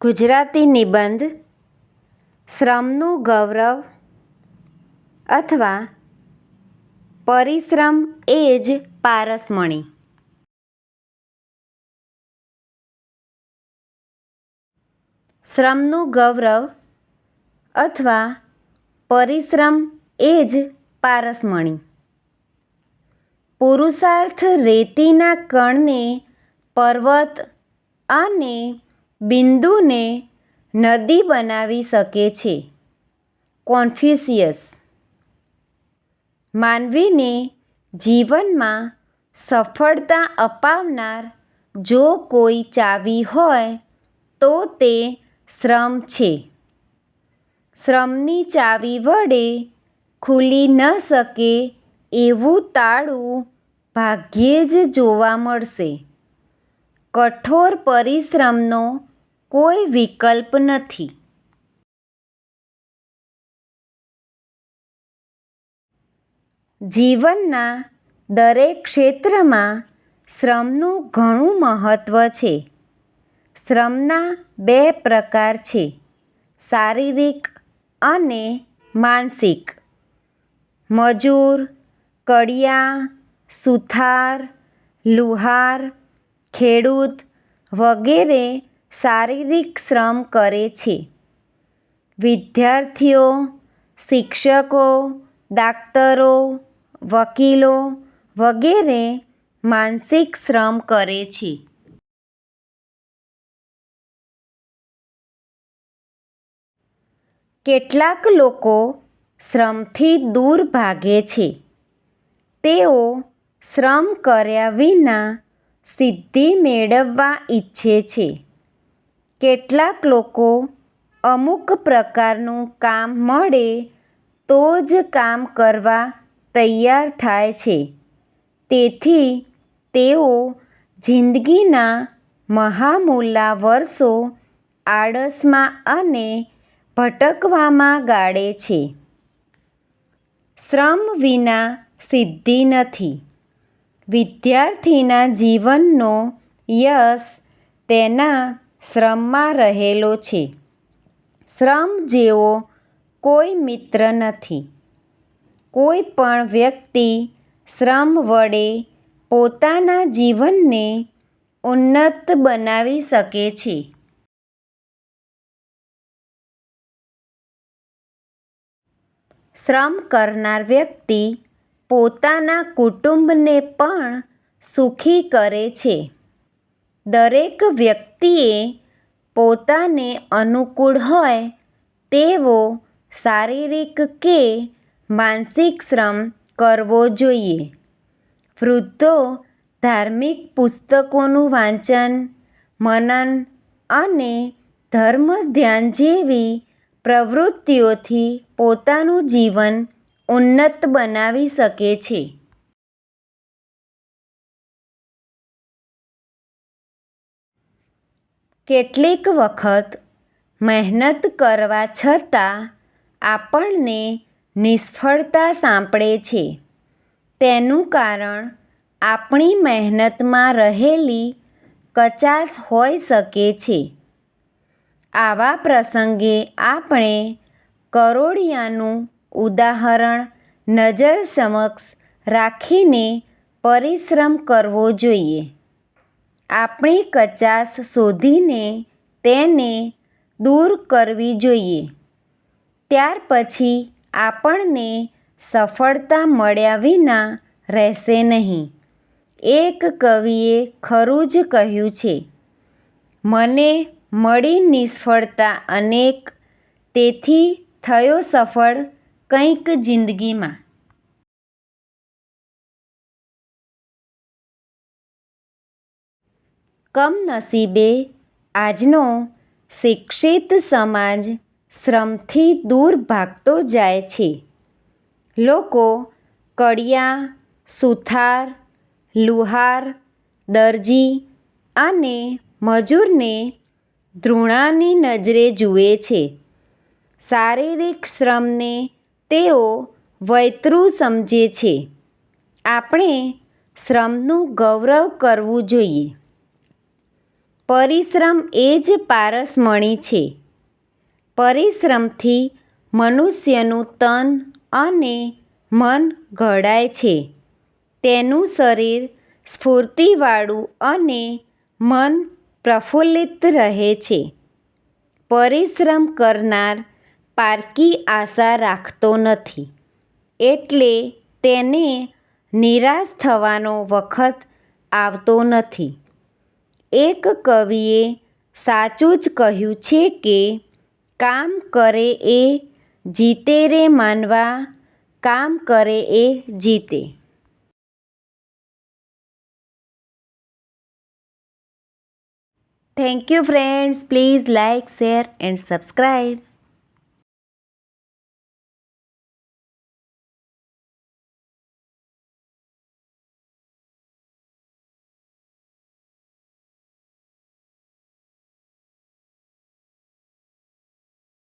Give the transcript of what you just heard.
ગુજરાતી નિબંધ શ્રમનું ગૌરવ અથવા પરિશ્રમ એ જ પારસમણી. શ્રમનું ગૌરવ અથવા પરિશ્રમ એ જ પારસમણી. પુરુષાર્થ રેતીના કણને પર્વત અને બિંદુને નદી બનાવી શકે છે. કોન્ફ્યુશિયસ. માનવીને જીવનમાં સફળતા અપાવનાર જો કોઈ ચાવી હોય તો તે શ્રમ છે. શ્રમની ચાવી વડે ખુલી ન શકે એવું તાળું ભાગ્યે જ જોવા મળશે. કઠોર પરિશ્રમનો કોઈ વિકલ્પ નથી. જીવનના દરેક ક્ષેત્રમાં શ્રમનું ઘણું મહત્ત્વ છે. શ્રમના બે પ્રકાર છે, શારીરિક અને માનસિક. મજૂર, કડિયા, સુથાર, લુહાર, ખેડૂત વગેરે શારીરિક શ્રમ કરે છે. વિદ્યાર્થીઓ, શિક્ષકો, દાક્તરો, વકીલો વગેરે માનસિક શ્રમ કરે છે. કેટલાક લોકો શ્રમથી દૂર ભાગે છે. તેઓ શ્રમ કર્યા વિના સિદ્ધિ મેળવવા ઈચ્છે છે. કેટલાક લોકો અમુક પ્રકારનું કામ મળે તો જ કામ કરવા તૈયાર થાય છે. તેથી તેઓ જિંદગીના મહામૂલા વર્ષો આળસમાં અને ભટકવામાં ગાળે છે. શ્રમ વિના સિદ્ધિ નથી. વિદ્યાર્થીના જીવનનો યશ તેના શ્રમમાં રહેલો છે. શ્રમ જેવો કોઈ મિત્ર નથી. કોઈ પણ વ્યક્તિ શ્રમ વડે પોતાના જીવનને ઉન્નત બનાવી શકે છે. શ્રમ કરનાર વ્યક્તિ પોતાના કુટુંબને પણ સુખી કરે છે. દરેક વ્યક્તિએ પોતાને અનુકૂળ હોય તેવો શારીરિક કે માનસિક શ્રમ કરવો જોઈએ. વૃદ્ધો ધાર્મિક પુસ્તકોનું વાંચન, મનન અને ધર્મ ધ્યાન જેવી પ્રવૃત્તિઓથી પોતાનું જીવન ઉન્નત બનાવી શકે છે. કેટલીક વખત મહેનત કરવા છતાં આપણને નિષ્ફળતા સાંપડે છે. તેનું કારણ આપણી મહેનતમાં રહેલી કચાશ હોઈ શકે છે. આવા પ્રસંગે આપણે કરોળિયાનું ઉદાહરણ નજર સમક્ષ રાખીને પરિશ્રમ કરવો જોઈએ. આપણી કચાશ શોધીને તેને દૂર કરવી જોઈએ. ત્યાર પછી આપણને સફળતા મળ્યા વિના રહેશે નહીં. એક કવિએ ખરું જ કહ્યું છે, મને મળી નિષ્ફળતા અનેક, તેથી થયો સફળ કંઈક જિંદગીમાં. કમનસીબે આજનો શિક્ષિત સમાજ શ્રમથી દૂર ભાગતો જાય છે. લોકો કડિયા, સુથાર, લુહાર, દરજી અને મજૂરને ઘૃણાની નજરે જુએ છે. શારીરિક શ્રમને તેઓ વૈતરું સમજે છે. આપણે શ્રમનું ગૌરવ કરવું જોઈએ. પરિશ્રમ એ જ પારસમણી છે. પરિશ્રમથી મનુષ્યનું તન અને મન ઘડાય છે. તેનું શરીર સ્ફૂર્તિવાળું અને મન પ્રફુલ્લિત રહે છે. પરિશ્રમ કરનાર પારકી આશા રાખતો નથી, એટલે તેને નિરાશ થવાનો વખત આવતો નથી. એક કવિએ સાચું જ કહ્યું છે કે કામ કરે એ જીતે રે માનવા, કામ કરે એ જીતે. Thank you friends. Please like, share and subscribe.